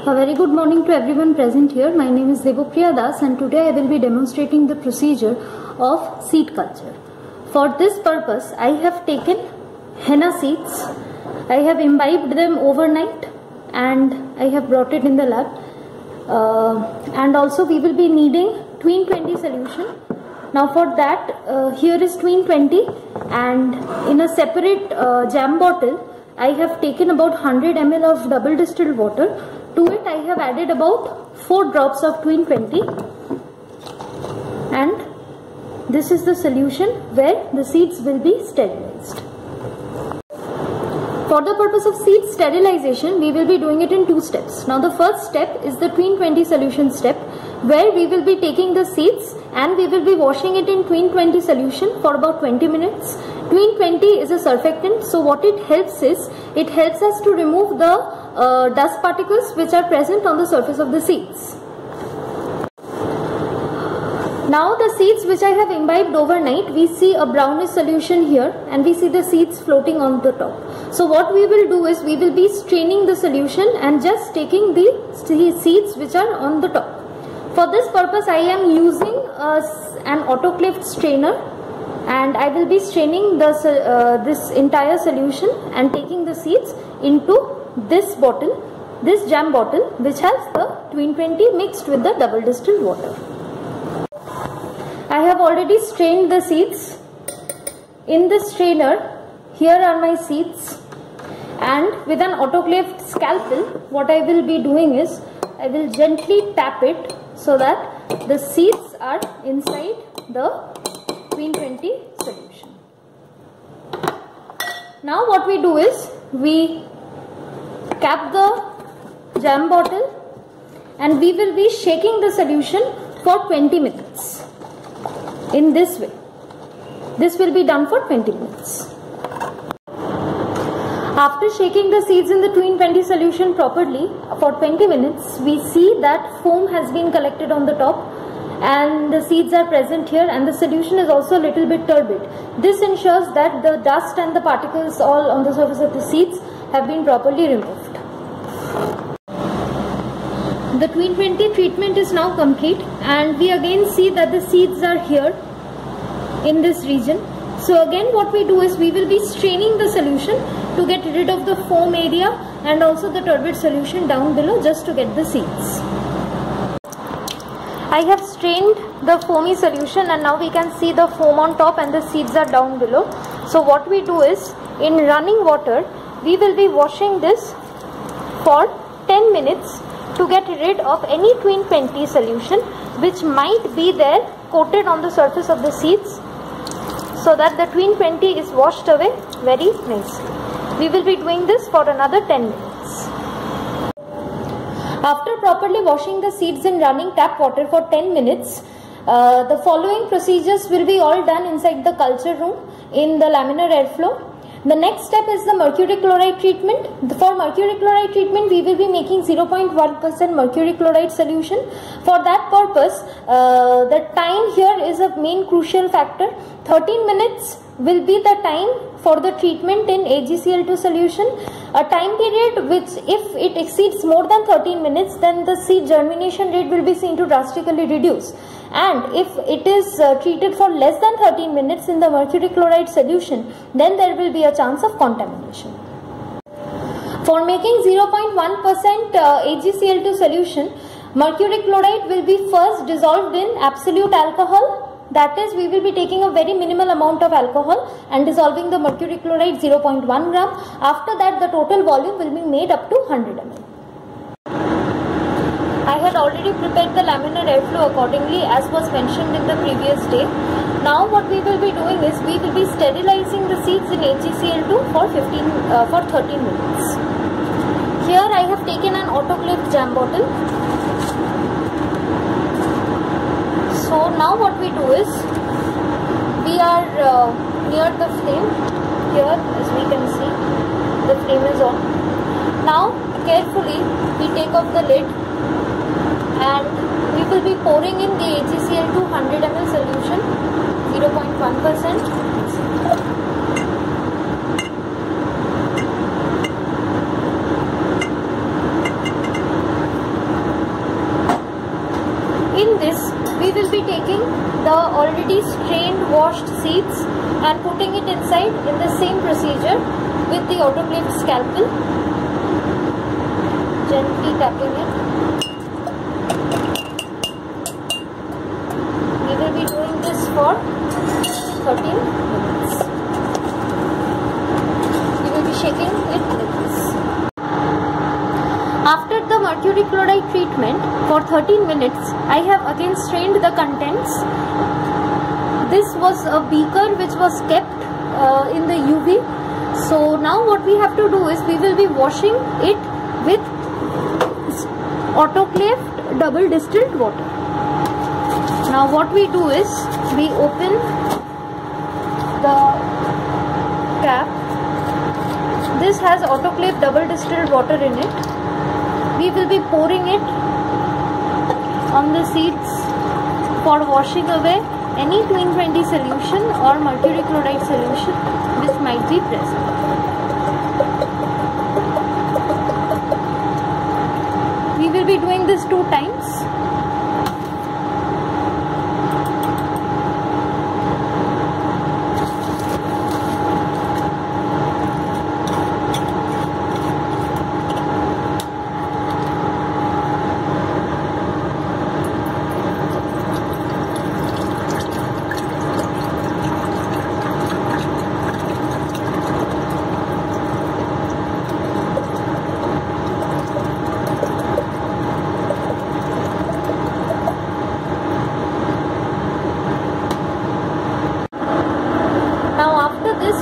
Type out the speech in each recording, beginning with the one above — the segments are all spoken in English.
A very good morning to everyone present here. My name is Devopriya Das and today I will be demonstrating the procedure of seed culture. For this purpose, I have taken henna seeds. I have imbibed them overnight and I have brought it in the lab. And also we will be needing Tween 20 solution. Now for that, here is Tween 20 and in a separate jam bottle, I have taken about 100 ml of double distilled water. To it I have added about 4 drops of Tween 20 and this is the solution where the seeds will be sterilized. For the purpose of seed sterilization, we will be doing it in 2 steps. Now the first step is the Tween 20 solution step, where we will be taking the seeds and we will be washing it in Tween 20 solution for about 20 minutes. Tween 20 is a surfactant, so what it helps is, it helps us to remove the dust particles which are present on the surface of the seeds. Now the seeds which I have imbibed overnight, we see a brownish solution here and we see the seeds floating on the top. So what we will do is, we will be straining the solution and just taking the seeds which are on the top. For this purpose I am using an autoclaved strainer and I will be straining this entire solution and taking the seeds into this bottle, this jam bottle which has the Tween 20 mixed with the double distilled water. I have already strained the seeds. In the strainer, here are my seeds, and with an autoclaved scalpel, what I will be doing is, I will gently tap it so that the seeds are inside the Tween 20 solution. Now what we do is, we cap the jam bottle and we will be shaking the solution for 20 minutes. In this way. This will be done for 20 minutes. After shaking the seeds in the Tween 20 solution properly for 20 minutes, we see that foam has been collected on the top and the seeds are present here and the solution is also a little bit turbid. This ensures that the dust and the particles all on the surface of the seeds have been properly removed. The Tween 20 treatment is now complete and we again see that the seeds are here in this region. So again what we do is, we will be straining the solution to get rid of the foam area and also the turbid solution down below, just to get the seeds. I have strained the foamy solution and now we can see the foam on top and the seeds are down below. So what we do is, in running water, we will be washing this for 10 minutes to get rid of any Tween 20 solution which might be there coated on the surface of the seeds, so that the Tween 20 is washed away very nicely. We will be doing this for another 10 minutes. After properly washing the seeds in running tap water for 10 minutes, the following procedures will be all done inside the culture room in the laminar airflow. The next step is the mercury chloride treatment. For mercury chloride treatment, we will be making 0.1% mercury chloride solution. For that purpose, the time here is a main crucial factor. 13 minutes will be the time for the treatment in AgCl2 solution. A time period which, if it exceeds more than 13 minutes, then the seed germination rate will be seen to drastically reduce. And if it is treated for less than 13 minutes in the mercury chloride solution, then there will be a chance of contamination. For making 0.1% AgCl2 solution, mercury chloride will be first dissolved in absolute alcohol. That is, we will be taking a very minimal amount of alcohol and dissolving the mercury chloride 0.1 gram. After that, the total volume will be made up to 100 ml. I had already prepared the laminar airflow accordingly as was mentioned in the previous day. Now what we will be doing is, we will be sterilizing the seeds in AgCl2 for 13 minutes. Here I have taken an autoclaved jam bottle. So now what we do is, we are near the flame. Here, as we can see, the flame is on. Now carefully we take off the lid and we will be pouring in the AgCl2 100 ml solution, 0.1%. taking the already strained, washed seeds and putting it inside in the same procedure with the autoclaved scalpel. Gently tapping it. We will be doing this for 13 minutes. We will be shaking it like this. After the mercury chloride treatment for 13 minutes, I have again strained the contents. This was a beaker which was kept in the UV. So now what we have to do is we will be washing it with autoclaved double distilled water. Now what we do is we open the cap. This has autoclaved double distilled water in it. We will be pouring it on the seeds for washing away any 2-in-20 solution or mercury chloride solution which might be present. We will be doing this 2 times.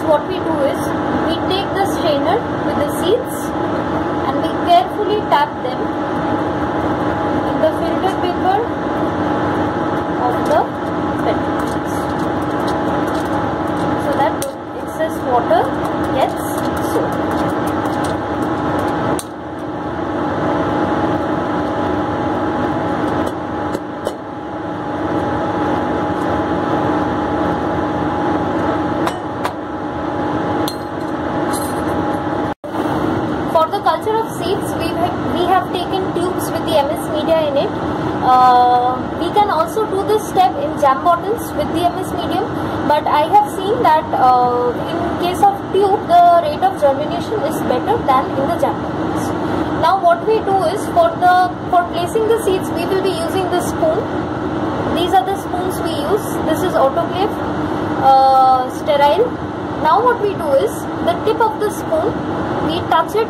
What we do is we take the strainer with the seeds and we carefully tap them in the filter paper of the petals so that the excess water gets soaked. For the culture of seeds, we have taken tubes with the MS media in it. We can also do this step in jam bottles with the MS medium, but I have seen that in case of tube, the rate of germination is better than in the jam bottles. Now what we do is for placing the seeds, we will be using the spoon. These are the spoons we use. This is autoclave, sterile. Now what we do is the tip of the spoon, we touch it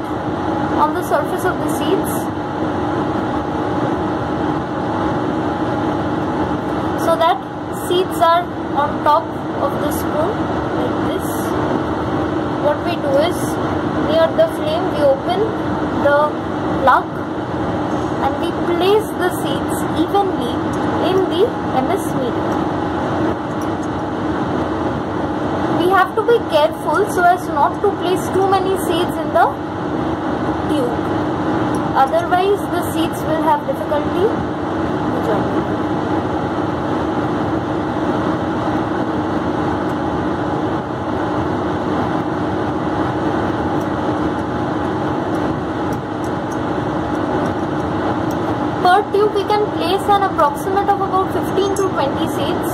on the surface of the seeds so that seeds are on top of the spoon like this. What we do is near the flame we open the plug and we place the seeds evenly in the MS medium. We have to be careful so as not to place too many seeds in the tube. Otherwise, the seeds will have difficulty to germinate. Per tube, we can place an approximate of about 15 to 20 seeds.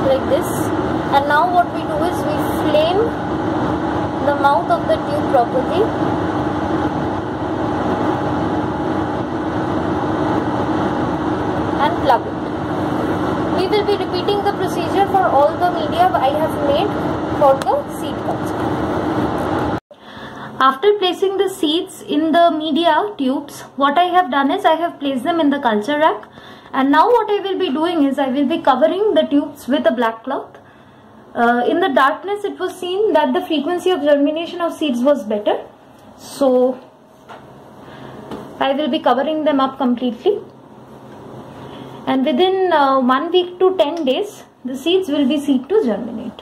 Like this. And now what we do is we flame the mouth of the tube properly and plug it. We will be repeating the procedure for all the media I have made for the seed culture. After placing the seeds in the media tubes, what I have done is I have placed them in the culture rack. And now what I will be doing is I will be covering the tubes with a black cloth. In the darkness it was seen that the frequency of germination of seeds was better. So I will be covering them up completely. And within 1 week to 10 days the seeds will be seen to germinate.